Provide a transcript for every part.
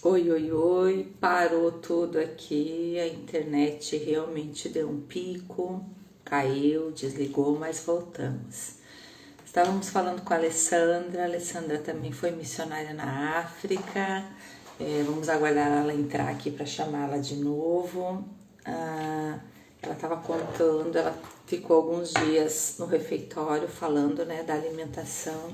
Oi, oi, oi, parou tudo aqui, a internet realmente deu um pico, caiu, desligou, mas voltamos. Estávamos falando com a Alessandra também foi missionária na África, vamos aguardar ela entrar aqui para chamá-la de novo. Ela estava contando, ela ficou alguns dias no refeitório falando, né, da alimentação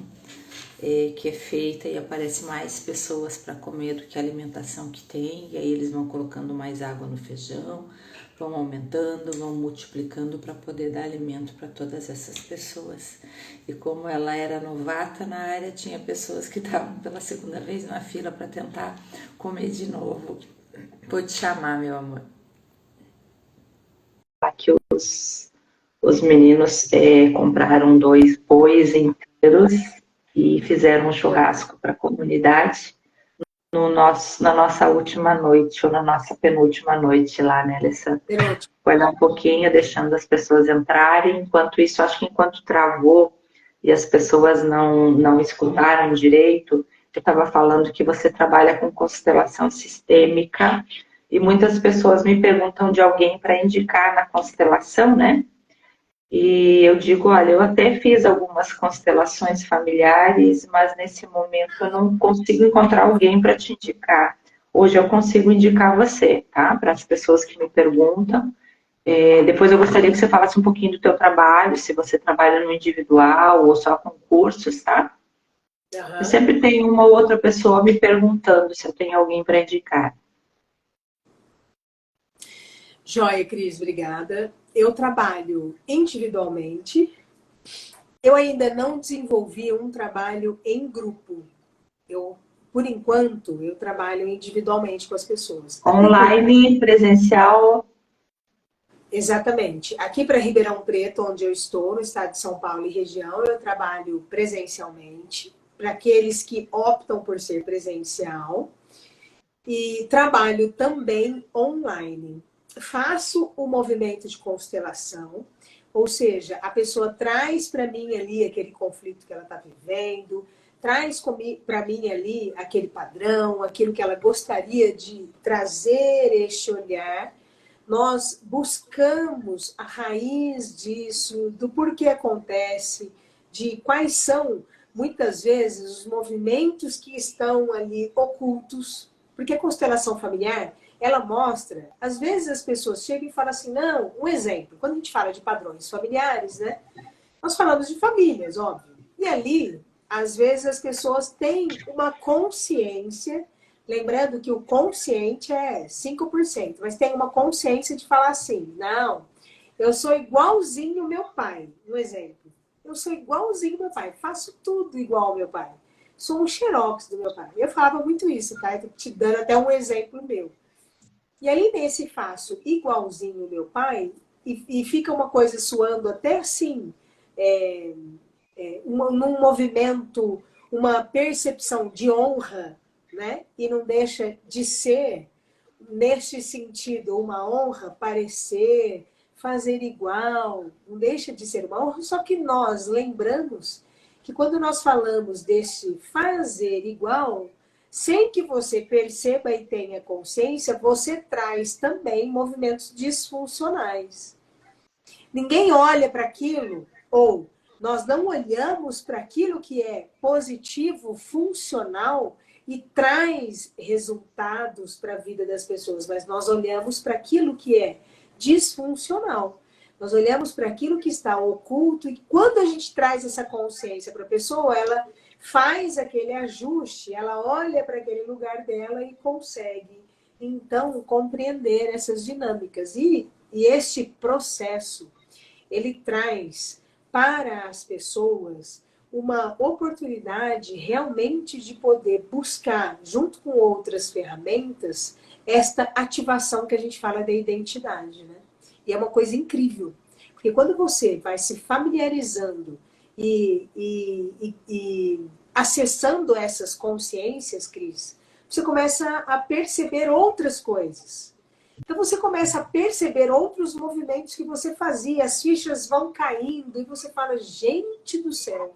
que é feita e aparece mais pessoas para comer do que a alimentação que tem, e aí eles vão colocando mais água no feijão, vão aumentando, vão multiplicando para poder dar alimento para todas essas pessoas. E como ela era novata na área, tinha pessoas que estavam pela segunda vez na fila para tentar comer de novo. Vou te chamar, meu amor. Aqui os meninos compraram 2 bois inteiros e fizeram um churrasco para a comunidade na nossa última noite, ou na nossa penúltima noite lá, né, Alessandra? Foi lá um pouquinho, deixando as pessoas entrarem. Enquanto isso, acho que enquanto travou e as pessoas não escutaram direito, eu estava falando que você trabalha com constelação sistêmica e muitas pessoas me perguntam de alguém para indicar na constelação, né? E eu digo, olha, eu até fiz algumas constelações familiares, mas nesse momento eu não consigo encontrar alguém para te indicar. Hoje eu consigo indicar você, tá? Para as pessoas que me perguntam. Depois eu gostaria que você falasse um pouquinho do teu trabalho, se você trabalha no individual ou só com cursos, tá? Eu sempre tenho uma ou outra pessoa me perguntando se eu tenho alguém para indicar. Joia, Cris, obrigada. Eu trabalho individualmente. Eu ainda não desenvolvi um trabalho em grupo. Por enquanto, eu trabalho individualmente com as pessoas. Online, presencial. Exatamente. Aqui para Ribeirão Preto, onde eu estou, no estado de São Paulo e região, eu trabalho presencialmente, para aqueles que optam por ser presencial, e trabalho também online. Faço o movimento de constelação, ou seja, a pessoa traz para mim ali aquele conflito que ela está vivendo, traz para mim ali aquele padrão, aquilo que ela gostaria de trazer este olhar. Nós buscamos a raiz disso, do porquê acontece, de quais são, muitas vezes, os movimentos que estão ali ocultos, porque a constelação familiar, ela mostra, às vezes as pessoas chegam e falam assim, não, um exemplo, quando a gente fala de padrões familiares, né, nós falamos de famílias, óbvio, e ali, às vezes as pessoas têm uma consciência. Lembrando que o consciente é 5%, mas tem uma consciência de falar assim, não, eu sou igualzinho ao meu pai, um exemplo. Eu sou igualzinho ao meu pai, faço tudo igual ao meu pai. Sou um xerox do meu pai. Eu falava muito isso, tá? Estou te dando até um exemplo meu. E aí, nesse faço igualzinho ao meu pai, e fica uma coisa soando até assim, num movimento, uma percepção de honra, né? E não deixa de ser, neste sentido, uma honra, parecer, fazer igual, não deixa de ser uma honra, só que nós lembramos que quando nós falamos desse fazer igual, sem que você perceba e tenha consciência, você traz também movimentos disfuncionais. Ninguém olha para aquilo, ou nós não olhamos para aquilo que é positivo, funcional e traz resultados para a vida das pessoas, mas nós olhamos para aquilo que é disfuncional. Nós olhamos para aquilo que está oculto e quando a gente traz essa consciência para a pessoa, ela faz aquele ajuste, ela olha para aquele lugar dela e consegue, então, compreender essas dinâmicas. E este processo, ele traz para as pessoas uma oportunidade realmente de poder buscar, junto com outras ferramentas, esta ativação que a gente fala da identidade, né? E é uma coisa incrível, porque quando você vai se familiarizando e acessando essas consciências, Cris, você começa a perceber outras coisas. Então você começa a perceber outros movimentos que você fazia, as fichas vão caindo e você fala, gente do céu,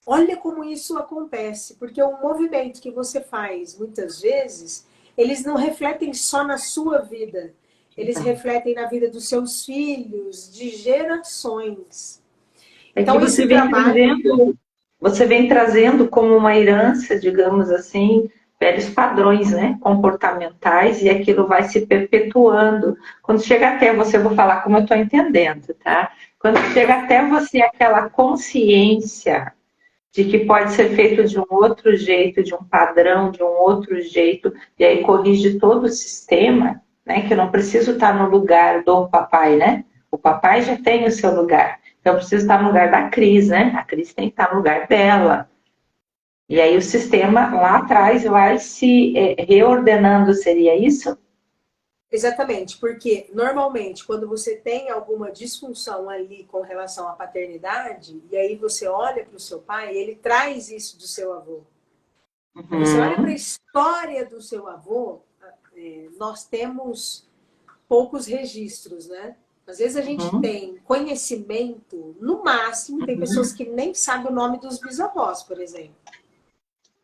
Olha como isso acontece, porque o movimento que você faz, muitas vezes, eles não refletem só na sua vida, eles refletem na vida dos seus filhos, de gerações. É que Então, esse trabalho... você vem trazendo como uma herança, digamos assim, velhos padrões, né, comportamentais, e aquilo vai se perpetuando. Quando chega até você, eu vou falar como eu estou entendendo, tá? Quando chega até você aquela consciência de que pode ser feito de um outro jeito, de um padrão, de um outro jeito, e aí corrige todo o sistema, né? Que eu não preciso estar no lugar do papai, né? O papai já tem o seu lugar. Então eu preciso estar no lugar da Cris, né? A Cris tem que estar no lugar dela. E aí o sistema lá atrás vai se reordenando, seria isso? Exatamente, porque normalmente quando você tem alguma disfunção ali com relação à paternidade, e aí você olha para o seu pai, ele traz isso do seu avô. Você olha para a história do seu avô, nós temos poucos registros, né? Às vezes a gente tem conhecimento, no máximo, tem pessoas que nem sabem o nome dos bisavós, por exemplo.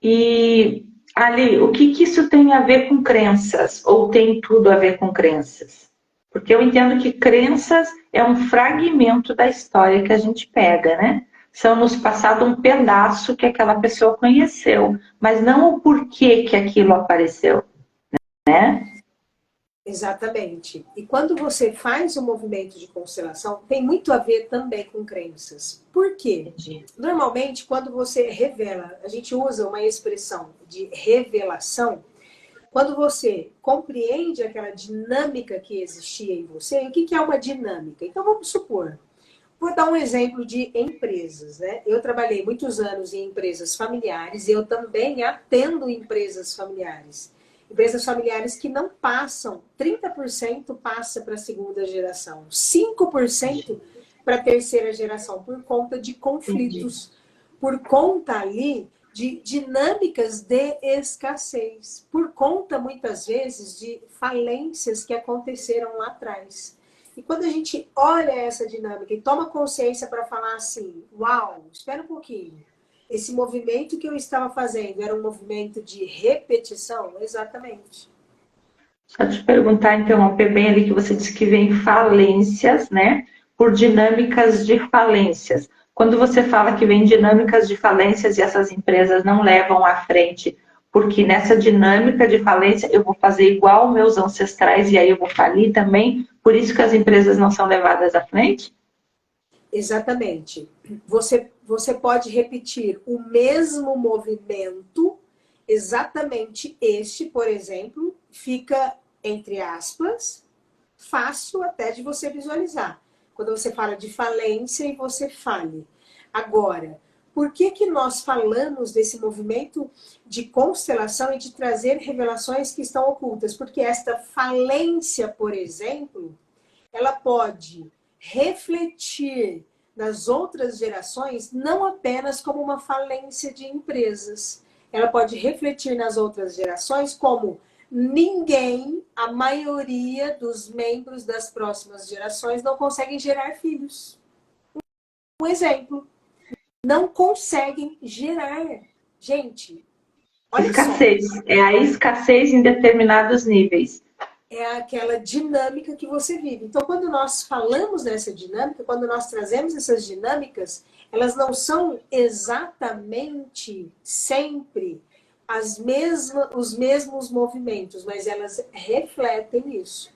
E Ali, o que que isso tem a ver com crenças? Ou tem tudo a ver com crenças? Porque eu entendo que crenças é um fragmento da história que a gente pega, né? São nos passado um pedaço que aquela pessoa conheceu, mas não o porquê que aquilo apareceu, né? Exatamente. E quando você faz o movimento de constelação, tem muito a ver também com crenças. Por quê? Entendi. Normalmente, quando você revela, a gente usa uma expressão de revelação, quando você compreende aquela dinâmica que existia em você, o que é uma dinâmica? Então, vamos supor, vou dar um exemplo de empresas, né? Eu trabalhei muitos anos em empresas familiares e eu também atendo empresas familiares. Empresas familiares que não passam, 30% passa para a segunda geração, 5% para a terceira geração, por conta de conflitos, por conta ali de dinâmicas de escassez, por conta, muitas vezes, de falências que aconteceram lá atrás. E quando a gente olha essa dinâmica e toma consciência para falar assim, uau, espera um pouquinho, esse movimento que eu estava fazendo era um movimento de repetição? Exatamente. Só te perguntar, interromper bem ali que você disse que vem falências, né? Por dinâmicas de falências. Quando você fala que vem dinâmicas de falências e essas empresas não levam à frente, porque nessa dinâmica de falência eu vou fazer igual meus ancestrais e aí eu vou falir também, por isso que as empresas não são levadas à frente? Exatamente. Você pode repetir o mesmo movimento, exatamente este, por exemplo, fica, entre aspas, fácil até de você visualizar. Quando você fala de falência e você fale. Agora, por que que nós falamos desse movimento de constelação e de trazer revelações que estão ocultas? Porque esta falência, por exemplo, ela pode refletir nas outras gerações não apenas como uma falência de empresas. Ela pode refletir nas outras gerações como ninguém, a maioria dos membros das próximas gerações não conseguem gerar filhos. Um exemplo, não conseguem gerar. Gente, olha Escassez. só. É a escassez em determinados níveis. É aquela dinâmica que você vive. Então, quando nós falamos dessa dinâmica, quando nós trazemos essas dinâmicas, elas não são exatamente sempre os mesmos movimentos, mas elas refletem isso.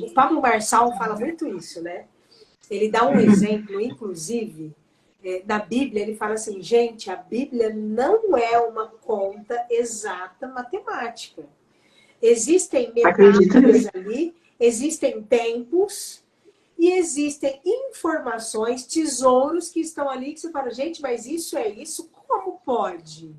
O Pablo Marçal fala muito isso, né? Ele dá um exemplo, inclusive, da Bíblia, ele fala assim, gente, a Bíblia não é uma conta exata matemática. Existem metáforas ali, existem tempos e existem informações, tesouros que estão ali que você fala, gente, mas isso é isso? Como pode?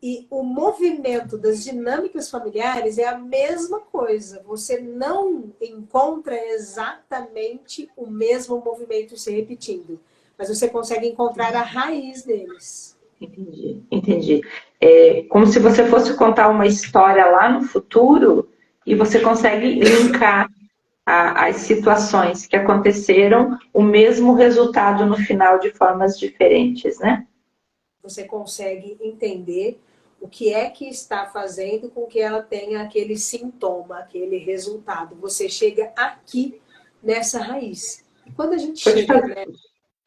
E o movimento das dinâmicas familiares é a mesma coisa. Você não encontra exatamente o mesmo movimento se repetindo, mas você consegue encontrar a raiz deles. Entendi, entendi. É como se você fosse contar uma história lá no futuro e você consegue linkar as situações que aconteceram, o mesmo resultado no final de formas diferentes, né? você consegue entender o que é que está fazendo com que ela tenha aquele sintoma, aquele resultado. Você chega aqui nessa raiz. E quando a gente chega, né?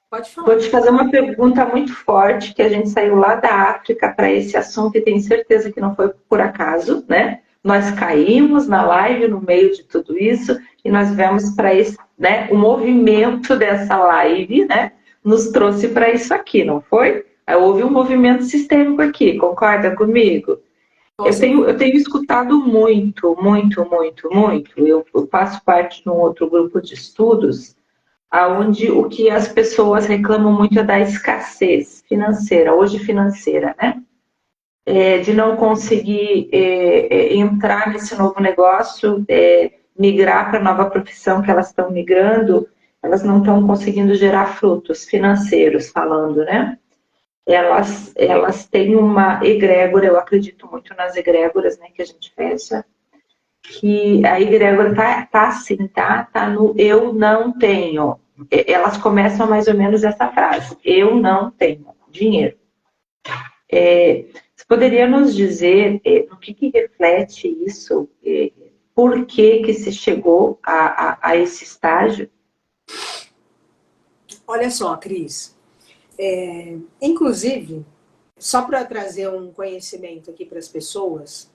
Pode falar. Vou te fazer uma pergunta muito forte, que a gente saiu lá da África para esse assunto e tenho certeza que não foi por acaso, né? Nós caímos na live no meio de tudo isso e nós vemos para esse, né? O movimento dessa live, né? Nos trouxe para isso aqui, não foi? Houve um movimento sistêmico aqui, concorda comigo? Eu tenho escutado muito, muito, muito, muito. Eu faço parte de um outro grupo de estudos onde o que as pessoas reclamam muito é da escassez financeira, hoje financeira, né? De não conseguir entrar nesse novo negócio, migrar para a nova profissão que elas estão migrando, elas não estão conseguindo gerar frutos financeiros, falando, né? Elas têm uma egrégora, eu acredito muito nas egrégoras, né, que a gente fecha, que a egrégora tá assim, tá no eu não tenho. Elas começam mais ou menos essa frase, eu não tenho dinheiro. Você poderia nos dizer no que reflete isso? Por que se chegou a esse estágio? Olha só, Cris. Inclusive, só para trazer um conhecimento aqui para as pessoas,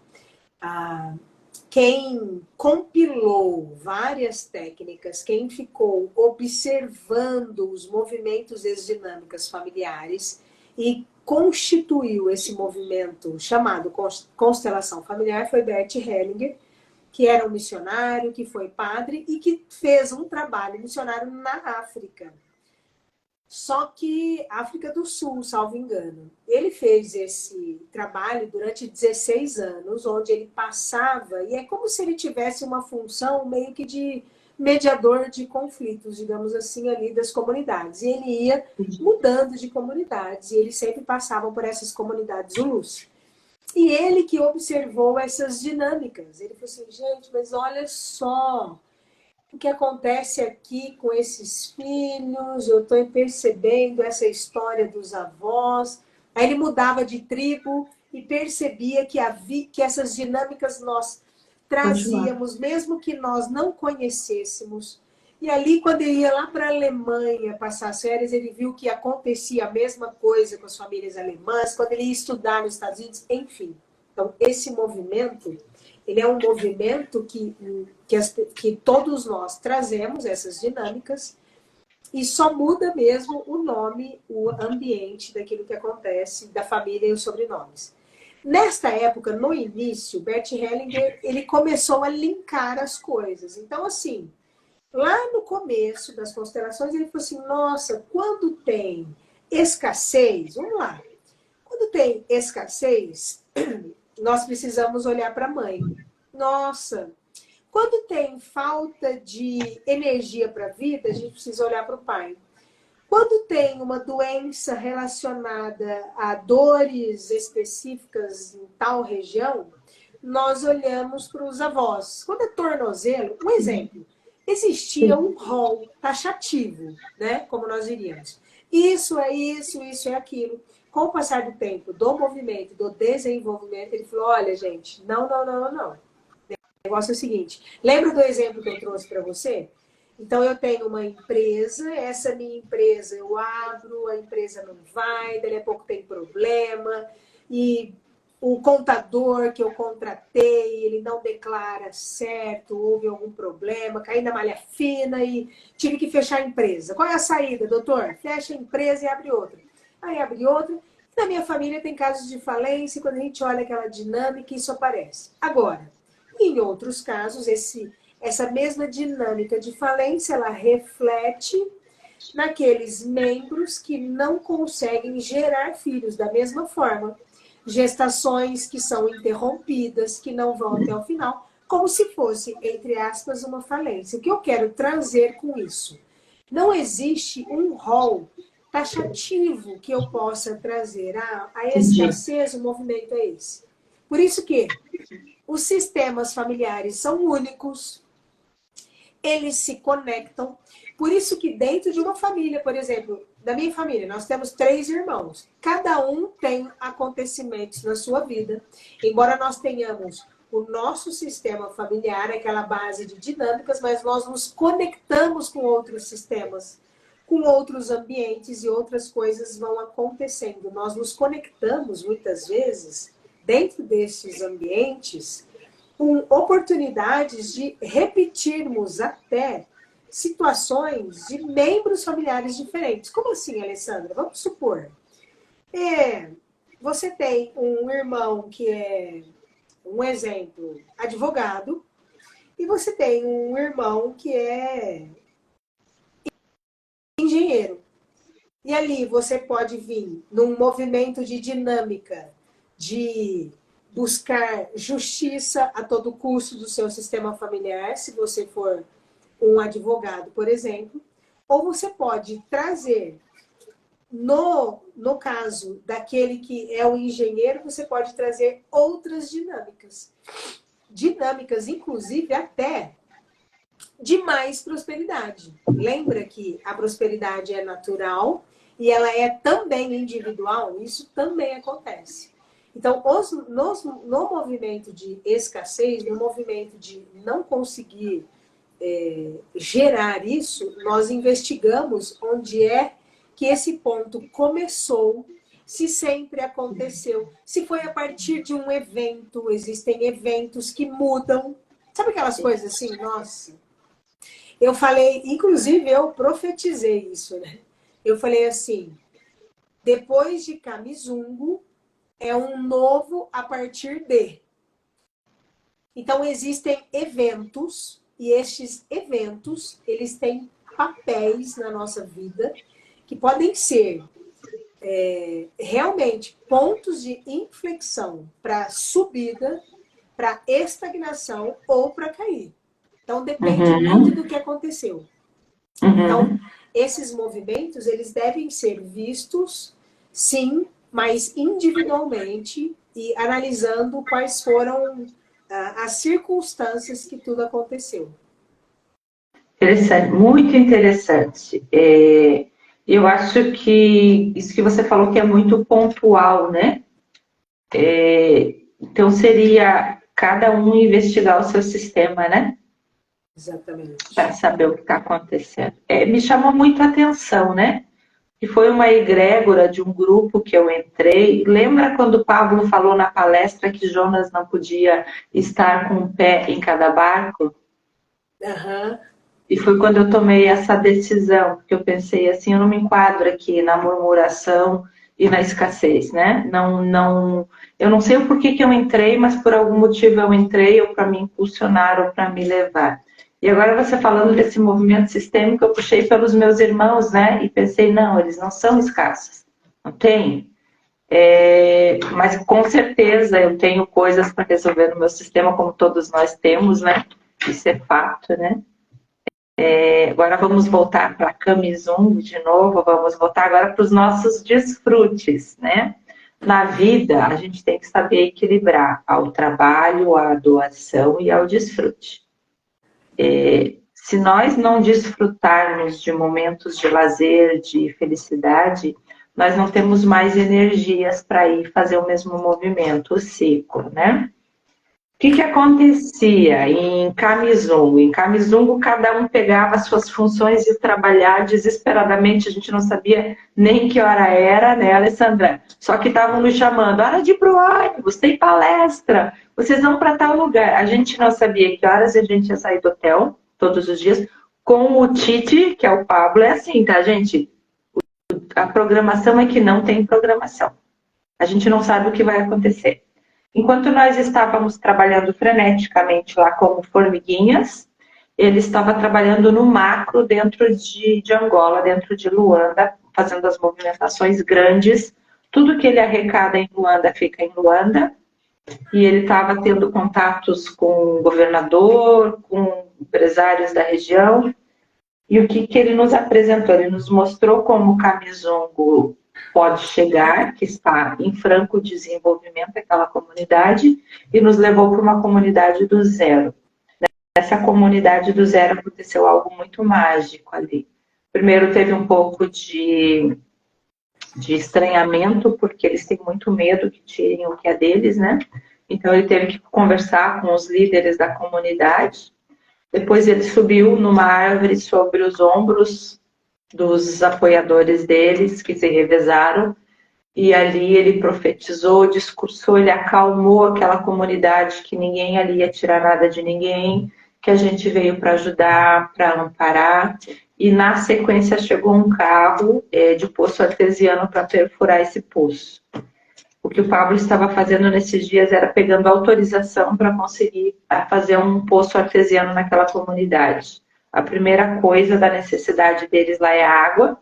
quem compilou várias técnicas, quem ficou observando os movimentos e as dinâmicas familiares e constituiu esse movimento chamado constelação familiar foi Bert Hellinger, que era um missionário, que foi padre e que fez um trabalho missionário na África. Só que África do Sul, salvo engano. Ele fez esse trabalho durante 16 anos, onde ele passava, e é como se ele tivesse uma função meio que de mediador de conflitos, digamos assim, ali das comunidades. E ele ia mudando de comunidades, e ele sempre passava por essas comunidades zulus. E ele que observou essas dinâmicas. Ele falou assim, gente, mas olha só o que acontece aqui com esses filhos, eu estou percebendo essa história dos avós. Aí ele mudava de tribo e percebia que essas dinâmicas nós trazíamos, mesmo que nós não conhecêssemos. E ali, quando ele ia lá para a Alemanha passar as férias, ele viu que acontecia a mesma coisa com as famílias alemãs, quando ele ia estudar nos Estados Unidos, enfim. Então, esse movimento, ele é um movimento que todos nós trazemos, essas dinâmicas, e só muda mesmo o nome, o ambiente daquilo que acontece, da família e os sobrenomes. Nesta época, no início, Bert Hellinger, ele começou a linkar as coisas. Então, assim, lá no começo das constelações, ele falou assim, nossa, quando tem escassez, vamos lá, quando tem escassez, nós precisamos olhar para a mãe. Nossa, quando tem falta de energia para a vida, a gente precisa olhar para o pai. Quando tem uma doença relacionada a dores específicas em tal região, nós olhamos para os avós. Quando é tornozelo, um exemplo, existia um rol taxativo, né? Como nós diríamos. Isso é isso, isso é aquilo. Com o passar do tempo, do movimento, do desenvolvimento, ele falou, olha, gente, não. O negócio é o seguinte, lembra do exemplo que eu trouxe para você? Então, eu tenho uma empresa, essa minha empresa eu abro, a empresa não vai, dali a pouco tem problema, e o contador que eu contratei, ele não declara certo, houve algum problema, caí na malha fina e tive que fechar a empresa. Qual é a saída, doutor? Fecha a empresa e abre outra. Aí abre outra. Na minha família tem casos de falência, e quando a gente olha aquela dinâmica, isso aparece. Agora, em outros casos, essa mesma dinâmica de falência, ela reflete naqueles membros que não conseguem gerar filhos da mesma forma. Gestações que são interrompidas, que não vão até o final, como se fosse, entre aspas, uma falência. O que eu quero trazer com isso? Não existe um rol taxativo que eu possa trazer. A escassez, o movimento é esse. Por isso que os sistemas familiares são únicos, eles se conectam. Por isso que dentro de uma família, por exemplo, da minha família, nós temos 3 irmãos. Cada um tem acontecimentos na sua vida. Embora nós tenhamos o nosso sistema familiar, aquela base de dinâmicas, mas nós nos conectamos com outros sistemas, com outros ambientes e outras coisas vão acontecendo. Nós nos conectamos, muitas vezes, dentro desses ambientes, com oportunidades de repetirmos até situações de membros familiares diferentes. Como assim, Alessandra? Vamos supor. Você tem um irmão que é, um exemplo, advogado, e você tem um irmão que é engenheiro. E ali você pode vir num movimento de dinâmica, de buscar justiça a todo custo do seu sistema familiar, se você for um advogado, por exemplo, ou você pode trazer, no caso daquele que é o engenheiro, você pode trazer outras dinâmicas. Dinâmicas, inclusive, até de mais prosperidade. Lembra que a prosperidade é natural e ela é também individual? Isso também acontece. Então, no movimento de escassez, no movimento de não conseguir gerar isso, nós investigamos onde é que esse ponto começou, se sempre aconteceu, se foi a partir de um evento, existem eventos que mudam. Sabe aquelas coisas assim? Nossa, eu falei, inclusive eu profetizei isso, né? Eu falei assim, depois de Camizungo, é um novo a partir de. Então, existem eventos, e estes eventos, eles têm papéis na nossa vida, que podem ser realmente pontos de inflexão para subida, para estagnação ou para cair. Então, depende muito do que aconteceu. Então, esses movimentos, eles devem ser vistos, sim, mas individualmente e analisando quais foram as circunstâncias que tudo aconteceu. Interessante, muito interessante. Eu acho que isso que você falou que é muito pontual, né? Então seria cada um investigar o seu sistema, né? Exatamente. Para saber o que está acontecendo. Me chamou muito a atenção, né? Que foi uma egrégora de um grupo que eu entrei. Lembra quando o Pablo falou na palestra que Jonas não podia estar com um pé em cada barco? E foi quando eu tomei essa decisão, porque eu pensei assim, eu não me enquadro aqui na murmuração e na escassez, né? Eu não sei o porquê que eu entrei, mas por algum motivo eu entrei, ou para me impulsionar, ou para me levar. E agora você falando desse movimento sistêmico, eu puxei pelos meus irmãos, né? E pensei, não, eles não são escassos, não tem. Mas com certeza eu tenho coisas para resolver no meu sistema, como todos nós temos, né? Isso é fato, né? Agora vamos voltar para Camizungo de novo, vamos voltar agora para os nossos desfrutes, né? Na vida, a gente tem que saber equilibrar ao trabalho, à doação e ao desfrute. Se nós não desfrutarmos de momentos de lazer, de felicidade, nós não temos mais energias para ir fazer o mesmo movimento, o ciclo, né? O que acontecia em Camizungo? Em Camizungo, cada um pegava as suas funções e trabalhar desesperadamente. A gente não sabia nem que hora era, né, Alessandra? Só que estavam nos chamando, hora de ir para o ônibus, tem palestra, vocês vão para tal lugar. A gente não sabia que horas a gente ia sair do hotel, todos os dias. Com o Tite, que é o Pablo, é assim, tá, gente? A programação é que não tem programação. A gente não sabe o que vai acontecer. Enquanto nós estávamos trabalhando freneticamente lá como formiguinhas, ele estava trabalhando no macro dentro de Angola, dentro de Luanda, fazendo as movimentações grandes. Tudo que ele arrecada em Luanda fica em Luanda. E ele estava tendo contatos com o governador, com empresários da região. E o que ele nos apresentou? Ele nos mostrou como o Camizungo pode chegar, que está em franco desenvolvimento, aquela comunidade, e nos levou para uma comunidade do zero. Nessa comunidade do zero aconteceu algo muito mágico ali. Primeiro teve um pouco de estranhamento, porque eles têm muito medo que tirem o que é deles, né? Então ele teve que conversar com os líderes da comunidade. Depois ele subiu numa árvore sobre os ombros dos apoiadores deles, que se revezaram, e ali ele profetizou, discursou, ele acalmou aquela comunidade, que ninguém ali ia tirar nada de ninguém, que a gente veio para ajudar, para amparar. E na sequência chegou um carro de poço artesiano para perfurar esse poço. O que o Pablo estava fazendo nesses dias era pegando autorização para conseguir fazer um poço artesiano naquela comunidade. A primeira coisa da necessidade deles lá é água.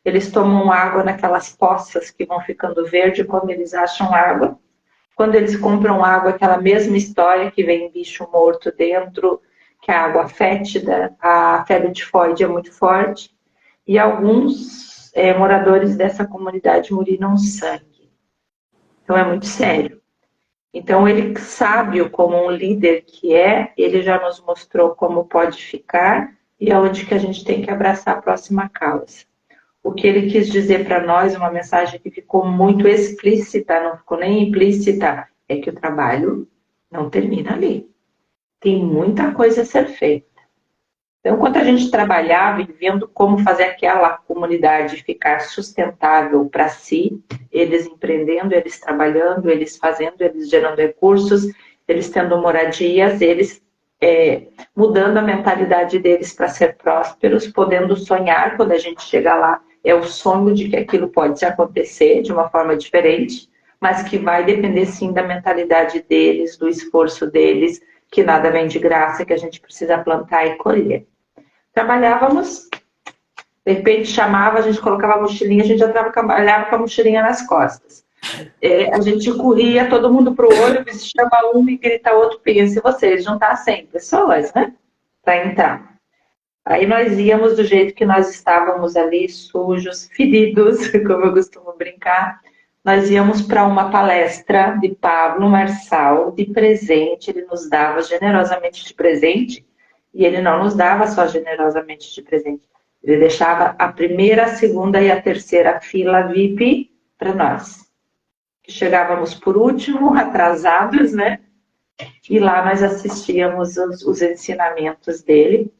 Eles tomam água naquelas poças que vão ficando verde quando eles acham água. Quando eles compram água, aquela mesma história que vem bicho morto dentro, que a água fétida, a febre tifoide é muito forte. E alguns moradores dessa comunidade urinam sangue. Então é muito sério. Então ele, sábio como um líder que é, ele já nos mostrou como pode ficar e aonde que a gente tem que abraçar a próxima causa. O que ele quis dizer para nós, uma mensagem que ficou muito explícita, não ficou nem implícita, é que o trabalho não termina ali. Tem muita coisa a ser feita. Então, enquanto a gente trabalhava e vendo como fazer aquela comunidade ficar sustentável para si, eles empreendendo, eles trabalhando, eles fazendo, eles gerando recursos, eles tendo moradias, eles mudando a mentalidade deles para ser prósperos, podendo sonhar quando a gente chegar lá, é o sonho de que aquilo pode acontecer de uma forma diferente, mas que vai depender sim da mentalidade deles, do esforço deles, que nada vem de graça, que a gente precisa plantar e colher. Trabalhávamos, de repente chamava, a gente colocava a mochilinha, a gente já trabalhava com a mochilinha nas costas. A gente corria, todo mundo para o ônibus, chama um e grita outro, pense vocês, juntar 100 pessoas, né? Para entrar. Aí nós íamos do jeito que nós estávamos ali, sujos, feridos, como eu costumo brincar. Nós íamos para uma palestra de Pablo Marçal, de presente, ele nos dava generosamente de presente, e ele não nos dava só generosamente de presente, ele deixava a primeira, a segunda e a terceira fila VIP para nós. Chegávamos por último, atrasados, né? E lá nós assistíamos os ensinamentos dele.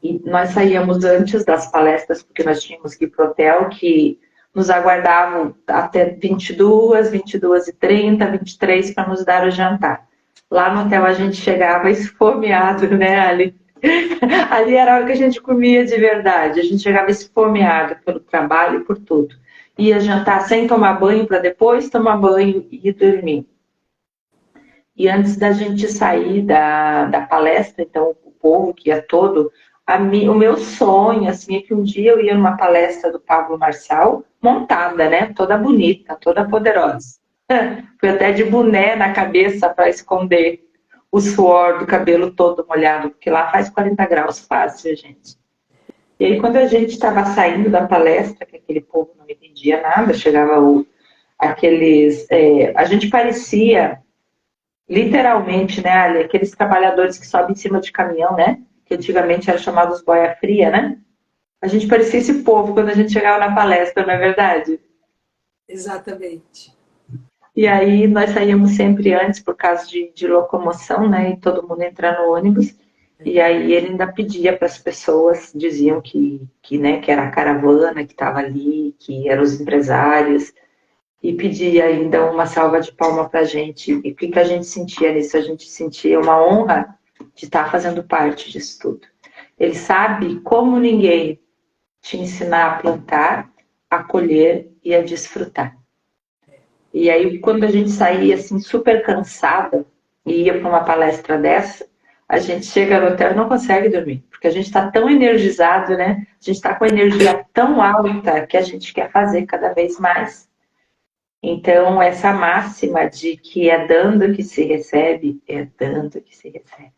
E nós saíamos antes das palestras, porque nós tínhamos que ir para o hotel, que nos aguardavam até 22, 22h30, 23 para nos dar o jantar. Lá no hotel a gente chegava esfomeado, né, Ali? Ali era a hora que a gente comia de verdade. A gente chegava esfomeado pelo trabalho e por tudo. Ia jantar sem tomar banho para depois tomar banho e dormir. E antes da gente sair da palestra, então o povo que ia todo, o meu sonho assim, é que um dia eu ia numa palestra do Pablo Marçal, montada, né? Toda bonita, toda poderosa. Fui até de boné na cabeça para esconder o suor do cabelo todo molhado, porque lá faz 40 graus fácil, gente. E aí, quando a gente estava saindo da palestra, que aquele povo não entendia nada, chegava aqueles... a gente parecia, literalmente, né, Ali, aqueles trabalhadores que sobem em cima de caminhão, né? Que antigamente eram chamados boia fria, né? A gente parecia esse povo quando a gente chegava na palestra, não é verdade? Exatamente. E aí nós saíamos sempre antes por causa de locomoção, né? E todo mundo entrar no ônibus. E aí ele ainda pedia para as pessoas, diziam né, que era a caravana que estava ali, que eram os empresários, e pedia ainda uma salva de palma para a gente. E o que a gente sentia nisso? A gente sentia uma honra de estar fazendo parte disso tudo. Ele sabe como ninguém te ensinar a plantar, a colher e a desfrutar. E aí, quando a gente saía assim, super cansada e ia para uma palestra dessa, a gente chega no hotel e não consegue dormir, porque a gente está tão energizado, né? A gente está com a energia tão alta que a gente quer fazer cada vez mais. Então, essa máxima de que é dando que se recebe, é dando que se recebe.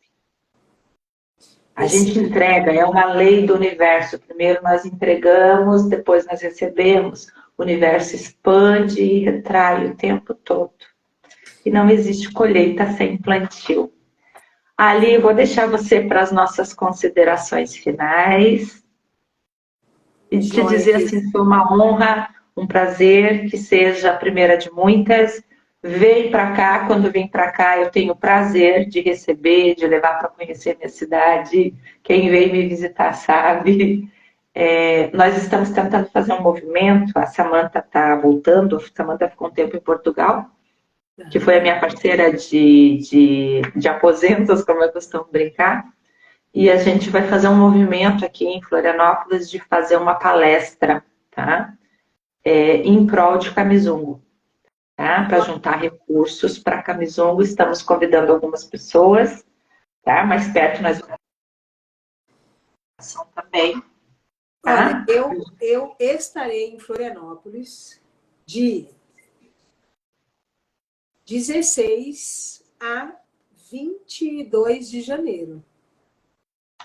A gente entrega, é uma lei do universo. Primeiro nós entregamos, depois nós recebemos. O universo expande e retrai o tempo todo. E não existe colheita sem plantio. Ali, vou deixar você para as nossas considerações finais. E te dizer assim, foi uma honra, um prazer, que seja a primeira de muitas. Vem para cá, quando vem para cá eu tenho o prazer de receber, de levar para conhecer minha cidade. Quem vem me visitar sabe. Nós estamos tentando fazer um movimento, a Samantha está voltando, a Samantha ficou um tempo em Portugal, que foi a minha parceira de aposentos, como eu costumo brincar. E a gente vai fazer um movimento aqui em Florianópolis de fazer uma palestra, tá? Em prol de Camisungo, tá? Para juntar recursos para Camisungo. Estamos convidando algumas pessoas, tá? Mais perto nós vamos também. Tá? Olha, eu estarei em Florianópolis de 16 a 22 de janeiro.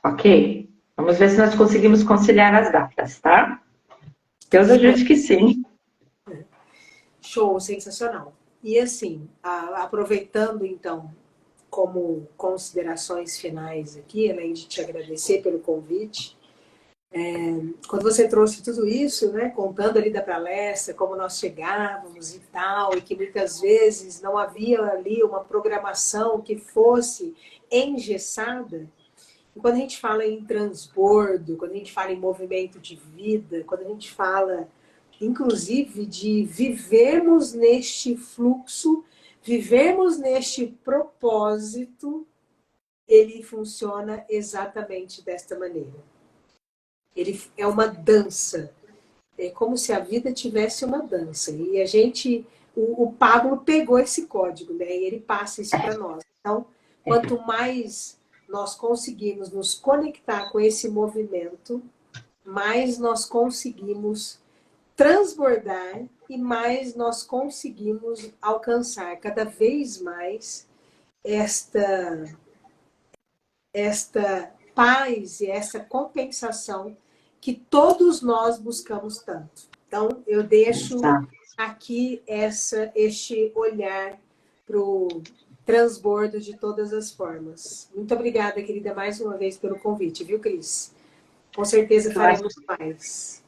Ok? Vamos ver se nós conseguimos conciliar as datas, tá? Deus ajude que sim. Show, sensacional. E assim, aproveitando então, como considerações finais aqui, além de te agradecer pelo convite, quando você trouxe tudo isso, né, contando ali da palestra, como nós chegávamos e tal, e que muitas vezes não havia ali uma programação que fosse engessada, e quando a gente fala em transbordo, quando a gente fala em movimento de vida, quando a gente fala, inclusive, de vivermos neste fluxo, vivermos neste propósito, ele funciona exatamente desta maneira. Ele é uma dança. É como se a vida tivesse uma dança. E a gente, o Pablo pegou esse código, né? E ele passa isso para nós. Então, quanto mais nós conseguimos nos conectar com esse movimento, mais nós conseguimos transbordar e mais nós conseguimos alcançar cada vez mais esta paz e essa compensação que todos nós buscamos tanto. Então, eu deixo aqui este olhar para o transbordo de todas as formas. Muito obrigada, querida, mais uma vez pelo convite, viu, Cris? Com certeza faremos mais.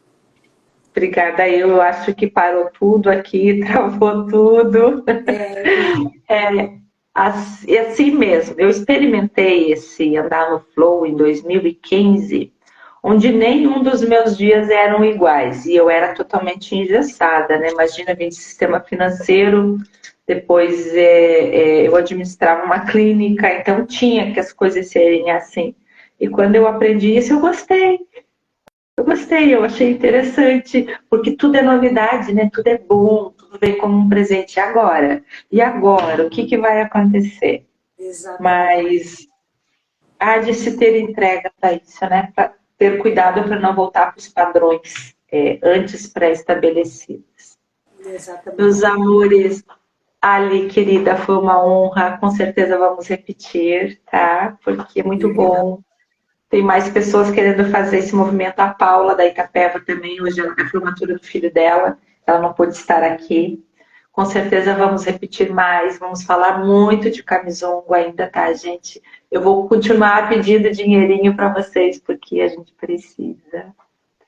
Obrigada, eu acho que parou tudo aqui, travou tudo. Assim mesmo, eu experimentei esse andar no flow em 2015, onde nenhum dos meus dias eram iguais, e eu era totalmente engessada, né? Imagina, vim de sistema financeiro, depois eu administrava uma clínica, então tinha que as coisas serem assim. E quando eu aprendi isso, eu gostei. Eu achei interessante, porque tudo é novidade, né? Tudo é bom, tudo vem como um presente agora. E agora, o que vai acontecer? Exatamente. Mas há de se ter entrega para isso, né? Para ter cuidado para não voltar para os padrões antes pré-estabelecidos. Exatamente. Meus amores, Ali, querida, foi uma honra. Com certeza vamos repetir, tá? Porque é muito bom. Tem mais pessoas querendo fazer esse movimento. A Paula, da Itapeva, também. Hoje é a formatura do filho dela. Ela não pôde estar aqui. Com certeza vamos repetir mais. Vamos falar muito de Camisungo ainda, tá, gente? Eu vou continuar pedindo dinheirinho para vocês, porque a gente precisa.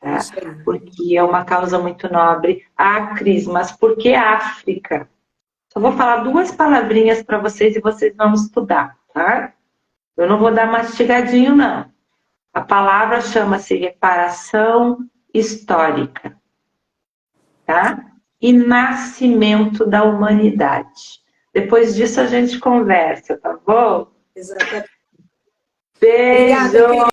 Tá? Porque é uma causa muito nobre. Cris, mas por que África? Só vou falar duas palavrinhas para vocês e vocês vão estudar, tá? Eu não vou dar mastigadinho, não. A palavra chama-se reparação histórica, tá? E nascimento da humanidade. Depois disso a gente conversa, tá bom? Exatamente. Beijo! Obrigada,